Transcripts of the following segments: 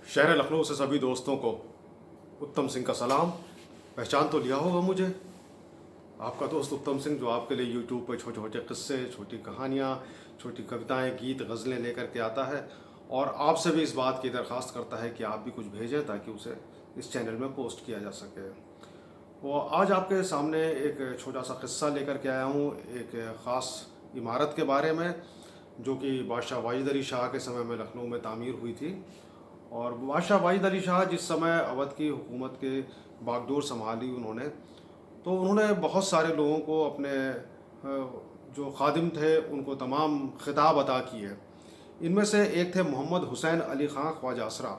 शहर लखनऊ से सभी दोस्तों को उत्तम सिंह का सलाम। पहचान तो लिया होगा मुझे, आपका दोस्त उत्तम सिंह, जो आपके लिए यूट्यूब पर छोटे छोटे किस्से, छोटी कहानियाँ, छोटी कविताएं, गीत, गज़लें लेकर के आता है और आपसे भी इस बात की दरख्वास्त करता है कि आप भी कुछ भेजें ताकि उसे इस चैनल में पोस्ट किया जा सके। वो आज आपके सामने एक छोटा सा किस्सा लेकर के आया हूँ, एक ख़ास इमारत के बारे में जो कि बादशाह वाजिद अली शाह के समय में लखनऊ में तामीर हुई थी। और बादशाह वाजिद अली शाह जिस समय अवध की हुकूमत के बागडोर संभाली उन्होंने, तो उन्होंने बहुत सारे लोगों को अपने जो खादिम थे उनको तमाम खिताब अता किए। इनमें से एक थे मोहम्मद हुसैन अली ख़ां ख्वाजा असरा।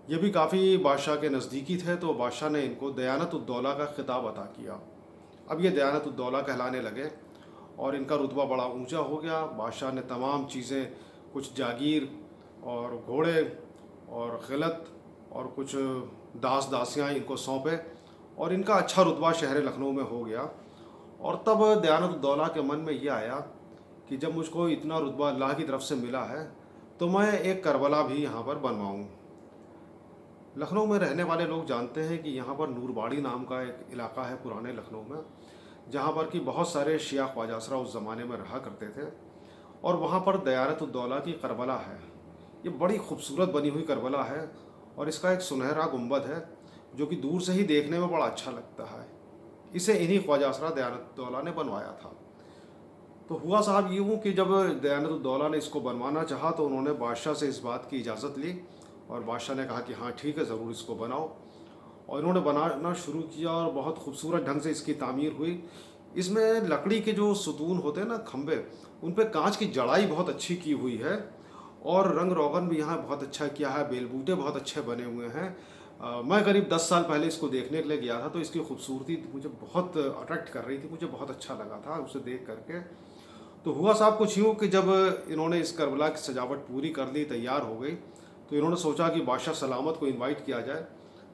ये भी काफ़ी बादशाह के नज़दीकी थे, तो बादशाह ने इनको दयानत उद्दौला का खिताब अता किया। अब ये दयानत उद्दौला कहलाने लगे और इनका रुतबा बड़ा ऊंचा हो गया। बादशाह ने तमाम चीज़ें, कुछ जागीर और घोड़े और खिलत और कुछ दास दासियाँ इनको सौंपे और इनका अच्छा रुतबा शहर लखनऊ में हो गया। और तब दयानत उद्दौला के मन में ये आया कि जब मुझको इतना रुतबा अल्लाह की तरफ से मिला है तो मैं एक करबला भी यहाँ पर बनवाऊँ। लखनऊ में रहने वाले लोग जानते हैं कि यहाँ पर नूरबाड़ी नाम का एक इलाका है पुराने लखनऊ में, जहाँ पर कि बहुत सारे शिया ख्वाजा असरा उस ज़माने में रहा करते थे। और वहाँ पर दयानत उद्दौला की करबला है। ये बड़ी खूबसूरत बनी हुई करबला है और इसका एक सुनहरा गुंबद है जो कि दूर से ही देखने में बड़ा अच्छा लगता है। इसे इन्हीं ख्वाजा असरा दयानत उद्दौला ने बनवाया था। तो हुआ साहब यूँ कि जब दयानत उद्दौला ने इसको बनवाना चाहा तो उन्होंने बादशाह से इस बात की इजाज़त ली और बादशाह ने कहा कि हाँ ठीक है, ज़रूर इसको बनाओ। और इन्होंने बनाना शुरू किया और बहुत खूबसूरत ढंग से इसकी तामीर हुई। इसमें लकड़ी के जो सुतून होते हैं ना, खंभे, उन पे कांच की जड़ाई बहुत अच्छी की हुई है और रंग रोगन भी यहाँ बहुत अच्छा किया है, बेल बूटे बहुत अच्छे बने हुए हैं। मैं करीब 10 साल पहले इसको देखने के लिए गया था, तो इसकी खूबसूरती मुझे बहुत अट्रैक्ट कर रही थी, मुझे बहुत अच्छा लगा था उसे देख करके। तो हुआ साहब कुछ यूँ कि जब इन्होंने इस करबला की सजावट पूरी कर ली, तैयार हो गई, तो इन्होंने सोचा कि बादशाह सलामत को इनवाइट किया जाए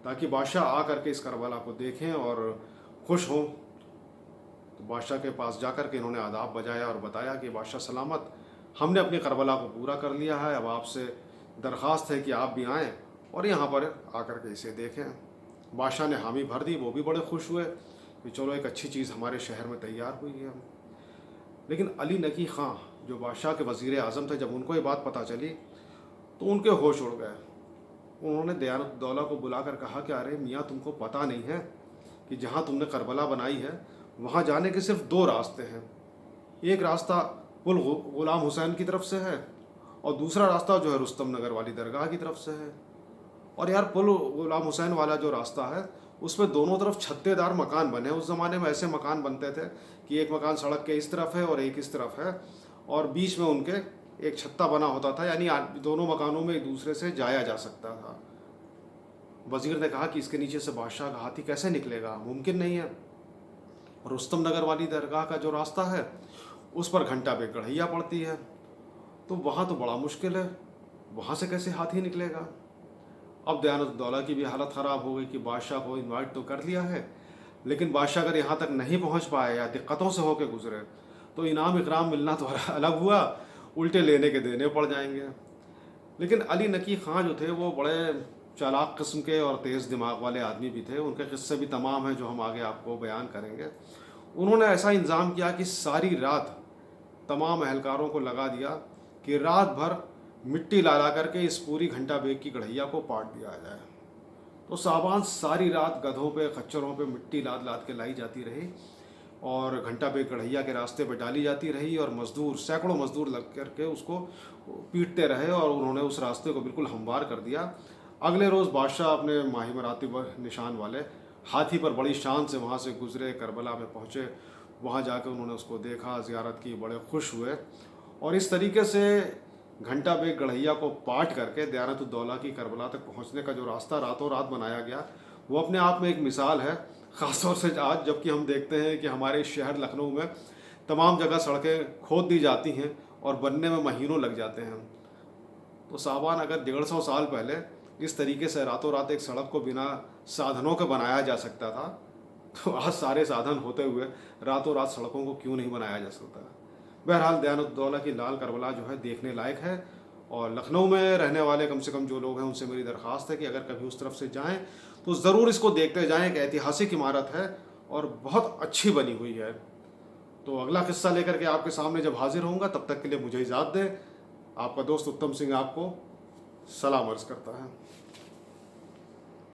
ताकि बादशाह आ करके इस करबला को देखें और खुश हों। तो बादशाह के पास जाकर के इन्होंने आदाब बजाया और बताया कि बादशाह सलामत, हमने अपनी करबला को पूरा कर लिया है, अब आपसे दरख्वास्त है कि आप भी आएँ और यहाँ पर आकर के इसे देखें। बादशाह ने हामी भर दी, वो भी बड़े खुश हुए कि चलो एक अच्छी चीज़ हमारे शहर में तैयार हुई है। लेकिन अली नकी ख़ां जो बादशाह के वज़ीर आज़म थे, जब उनको ये बात पता चली तो उनके होश उड़ गए। उन्होंने दयानत उद्दौला को बुलाकर कहा कि अरे मियाँ, तुमको पता नहीं है कि जहाँ तुमने करबला बनाई है वहाँ जाने के सिर्फ 2 रास्ते हैं। एक रास्ता पुल गुलाम हुसैन की तरफ से है और दूसरा रास्ता जो है रुस्तम नगर वाली दरगाह की तरफ से है। और यार, पुल गुलाम हुसैन वाला जो रास्ता है उस पर दोनों तरफ छत्तेदार मकान बने हैं। उस ज़माने में ऐसे मकान बनते थे कि एक मकान सड़क के इस तरफ है और एक इस तरफ है और बीच में उनके एक छत्ता बना होता था, यानी दोनों मकानों में एक दूसरे से जाया जा सकता था। वजीर ने कहा कि इसके नीचे से बादशाह का हाथी कैसे निकलेगा, मुमकिन नहीं है। रुस्तम नगर वाली दरगाह का जो रास्ता है उस पर घंटा पे कढ़ैया पड़ती है, तो वहाँ तो बड़ा मुश्किल है, वहाँ से कैसे हाथी निकलेगा। अब दयानत उद्दौला की भी हालत ख़राब हो गई कि बादशाह को इनवाइट तो कर लिया है, लेकिन बादशाह अगर यहाँ तक नहीं पहुँच पाए या दिक्कतों से होकर गुजरे तो इनाम इकराम मिलना तो अलग हुआ, उल्टे लेने के देने पड़ जाएंगे। लेकिन अली नकी ख़ां जो थे वो बड़े चालाक किस्म के और तेज़ दिमाग वाले आदमी भी थे। उनके किस्से भी तमाम हैं जो हम आगे आपको बयान करेंगे। उन्होंने ऐसा इंतज़ाम किया कि सारी रात तमाम अहलकारों को लगा दिया कि रात भर मिट्टी ला ला करके इस पूरी घंटा बेग की कढ़ैया को पाट दिया जाए। तो साहबान सारी रात गधों पे, खच्चरों पे मिट्टी लाद लाद के लाई जाती रही और घंटा बेग कढ़ैया के रास्ते पे डाली जाती रही और मज़दूर, सैकड़ों मज़दूर लग करके उसको पीटते रहे और उन्होंने उस रास्ते को बिल्कुल हमवार कर दिया। अगले रोज़ बादशाह अपने माही मरातिब निशान वाले हाथी पर बड़ी शान से वहाँ से गुज़रे, करबला में पहुँचे। वहाँ जाकर उन्होंने उसको देखा, ज़ियारत की, बड़े खुश हुए। और इस तरीके से घंटा बेग गढ़ैया को पाट करके दयानत उद्दौला की करबला तक पहुँचने का जो रास्ता रातों रात बनाया गया, वो अपने आप में एक मिसाल है। ख़ासतौर से आज जबकि हम देखते हैं कि हमारे शहर लखनऊ में तमाम जगह सड़कें खोद दी जाती हैं और बनने में महीनों लग जाते हैं। तो साहबान, अगर 150 साल पहले इस तरीके से रातों रात एक सड़क को बिना साधनों के बनाया जा सकता था, तो आज सारे साधन होते हुए रातों रात सड़कों को क्यों नहीं बनाया जा सकता। बहरहाल दयानत उद्दौला की लाल करबला जो है देखने लायक है और लखनऊ में रहने वाले कम से कम जो लोग हैं उनसे मेरी दरख्वास्त है कि अगर कभी उस तरफ से जाएं तो ज़रूर इसको देखते जाएं। एक ऐतिहासिक इमारत है और बहुत अच्छी बनी हुई है। तो अगला किस्सा लेकर के आपके सामने जब हाजिर होऊंगा, तब तक के लिए मुझे इजाज़त दें। आपका दोस्त उत्तम सिंह आपको सलाम अर्ज़ करता है।